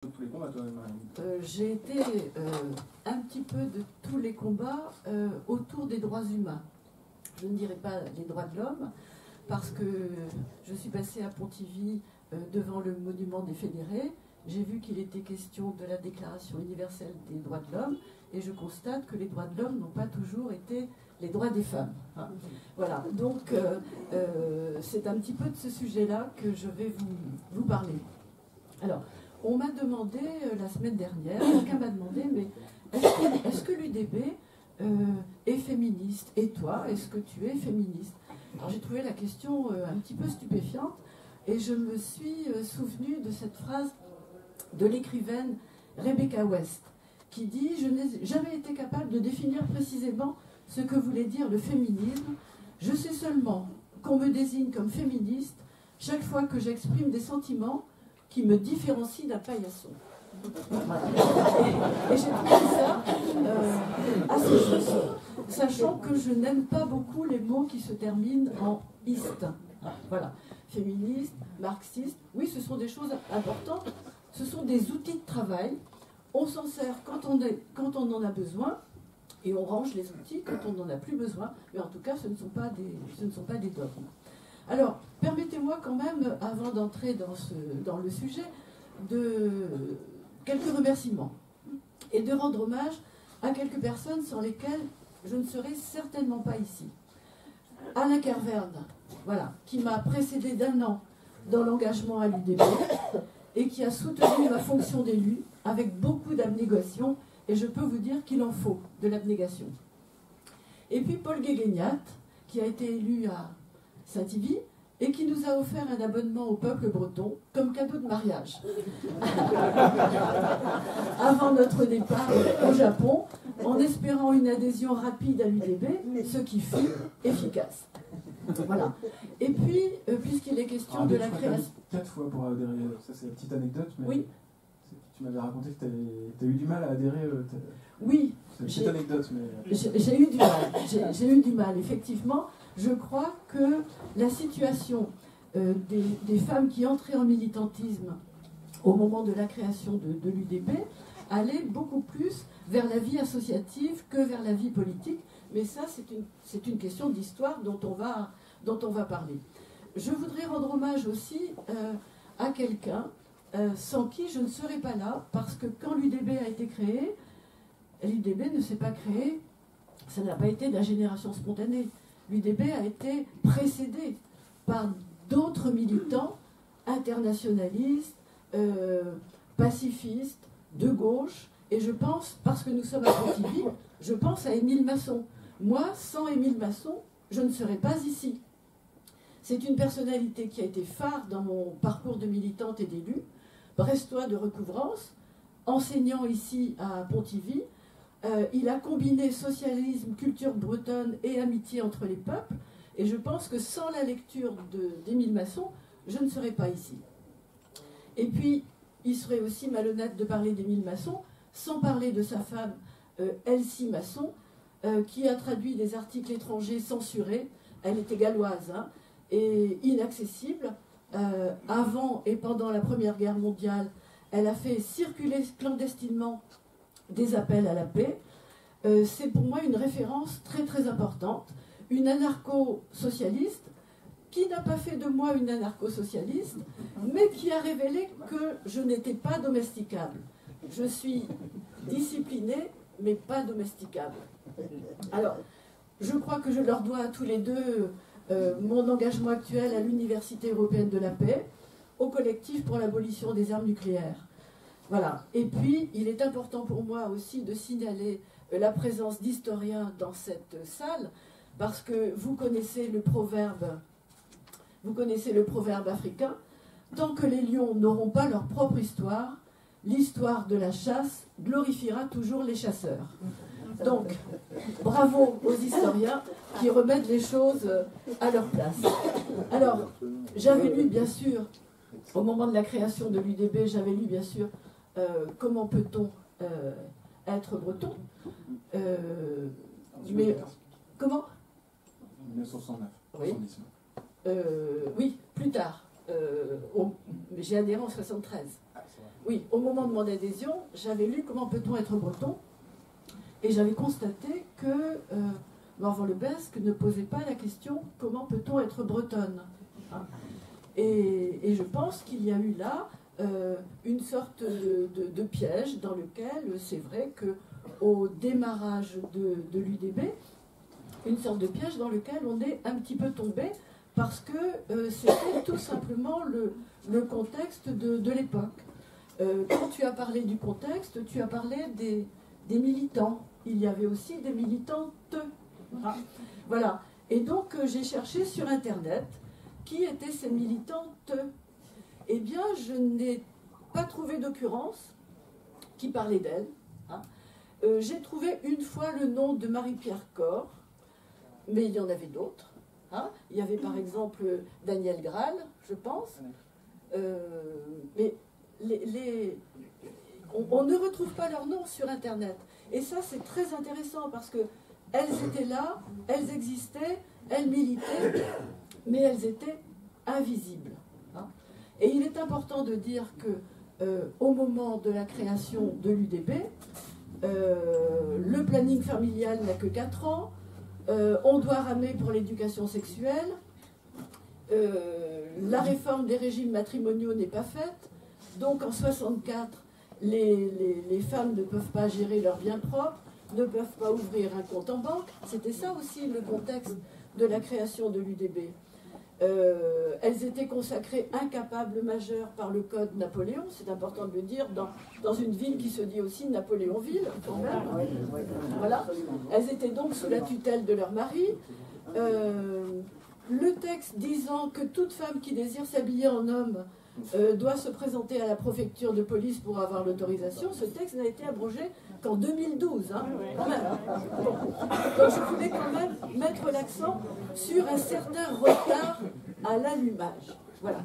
tous les combats, toi, j'ai été un petit peu de tous les combats autour des droits humains. Je ne dirais pas les droits de l'homme, parce que je suis passée à Pontivy devant le monument des fédérés. J'ai vu qu'il était question de la Déclaration universelle des droits de l'homme, et je constate que les droits de l'homme n'ont pas toujours été les droits des femmes. Voilà, donc c'est un petit peu de ce sujet-là que je vais vous parler. Alors, on m'a demandé la semaine dernière, quelqu'un m'a demandé, mais est-ce que l'UDB est féministe? Et toi, est-ce que tu es féministe? Alors j'ai trouvé la question un petit peu stupéfiante, et je me suis souvenue de cette phrase de l'écrivaine Rebecca West, qui dit « Je n'ai jamais été capable de définir précisément ce que voulait dire le féminisme. Je sais seulement qu'on me désigne comme féministe chaque fois que j'exprime des sentiments qui me différencient d'un paillasson. » Et j'ai trouvé ça assez juste, sachant que je n'aime pas beaucoup les mots qui se terminent en « iste ». Voilà, féministe, marxiste, oui, ce sont des choses importantes, ce sont des outils de travail, on s'en sert quand on en a besoin, et on range les outils quand on n'en a plus besoin, mais en tout cas, ce ne sont pas des dogmes. Alors, permettez-moi quand même, avant d'entrer dans le sujet, de quelques remerciements, et de rendre hommage à quelques personnes sans lesquelles je ne serais certainement pas ici. Alain Kerverne, voilà, qui m'a précédé d'1 an dans l'engagement à l'UDB et qui a soutenu ma fonction d'élu avec beaucoup d'abnégation, et je peux vous dire qu'il en faut de l'abnégation. Et puis Paul Guéguignat, qui a été élu à Saint-Yvi et qui nous a offert un abonnement au peuple breton comme cadeau de mariage avant notre départ au Japon, en espérant une adhésion rapide à l'UDB, ce qui fut efficace. Voilà. Et puis, puisqu'il est question de la création... 4 fois pour adhérer, ça c'est la petite anecdote, mais oui. Tu m'avais raconté que tu as eu du mal à adhérer. Oui. C'est une petite anecdote, mais... J'ai eu du mal, j'ai eu du mal, effectivement. Je crois que la situation des femmes qui entraient en militantisme au moment de la création de l'UDB allait beaucoup plus vers la vie associative que vers la vie politique. Mais ça, c'est une question d'histoire dont on va parler. Je voudrais rendre hommage aussi à quelqu'un sans qui je ne serais pas là, parce que quand l'UDB a été créée, l'UDB ne s'est pas créée, ça n'a pas été de la génération spontanée. L'UDB a été précédée par d'autres militants internationalistes, pacifistes, de gauche, et je pense, parce que nous sommes à Pontivy, je pense à Émile Masson. Moi, sans Émile Masson, je ne serais pas ici. C'est une personnalité qui a été phare dans mon parcours de militante et d'élue, brestois de recouvrance, enseignant ici à Pontivy. Il a combiné socialisme, culture bretonne et amitié entre les peuples, et je pense que sans la lecture d'Émile Masson, je ne serais pas ici. Et puis, il serait aussi malhonnête de parler d'Émile Masson sans parler de sa femme Elsie Masson, qui a traduit des articles étrangers censurés. Elle était galloise, hein, et inaccessible. Avant et pendant la Première Guerre mondiale, elle a fait circuler clandestinement des appels à la paix. C'est pour moi une référence très très importante. Une anarcho-socialiste qui n'a pas fait de moi une anarcho-socialiste, mais qui a révélé que je n'étais pas domesticable. Je suis disciplinée, mais pas domesticable. Alors, je crois que je leur dois à tous les deux mon engagement actuel à l'Université européenne de la paix, au collectif pour l'abolition des armes nucléaires. Voilà. Et puis, il est important pour moi aussi de signaler la présence d'historiens dans cette salle, parce que vous connaissez le proverbe africain, tant que les lions n'auront pas leur propre histoire, l'histoire de la chasse glorifiera toujours les chasseurs. Donc, bravo aux historiens qui remettent les choses à leur place. Alors, j'avais lu, bien sûr, au moment de la création de l'UDB, j'avais lu, bien sûr, comment peut-on être breton. Mais comment 1969. Oui. Oui, plus tard. Mais j'ai adhéré en 73. Oui, au moment de mon adhésion, j'avais lu Comment peut-on être breton, et j'avais constaté que Morvan-le-Besque ne posait pas la question comment peut-on être bretonne, hein. Et je pense qu'il y a eu là une sorte de piège dans lequel c'est vrai qu'au démarrage de l'UDB, une sorte de piège dans lequel on est un petit peu tombé parce que c'était tout simplement le contexte de l'époque. Quand tu as parlé du contexte, tu as parlé des militants. Il y avait aussi des militantes. Ah, voilà. Et donc j'ai cherché sur Internet qui étaient ces militantes. Eh bien, je n'ai pas trouvé d'occurrence qui parlait d'elles, hein. J'ai trouvé une fois le nom de Marie-Pierre Corr, mais il y en avait d'autres, hein. Il y avait par exemple Daniel Graal, je pense. Mais on ne retrouve pas leur nom sur Internet. Et ça, c'est très intéressant parce qu'elles étaient là, elles existaient, elles militaient, mais elles étaient invisibles, hein. Et il est important de dire que au moment de la création de l'UDB, le planning familial n'a que 4 ans, on doit ramer pour l'éducation sexuelle, la réforme des régimes matrimoniaux n'est pas faite, donc en 64, les femmes ne peuvent pas gérer leurs biens propres, ne peuvent pas ouvrir un compte en banque. C'était ça aussi le contexte de la création de l'UDB. Elles étaient consacrées incapables majeures par le code Napoléon, c'est important de le dire, dans une ville qui se dit aussi Napoléonville, quand même. Voilà. Elles étaient donc sous la tutelle de leur mari. Le texte disant que toute femme qui désire s'habiller en homme doit se présenter à la préfecture de police pour avoir l'autorisation, ce texte n'a été abrogé qu'en 2012, hein, quand même. Bon. Donc je voulais quand même mettre l'accent sur un certain retard à l'allumage. Voilà.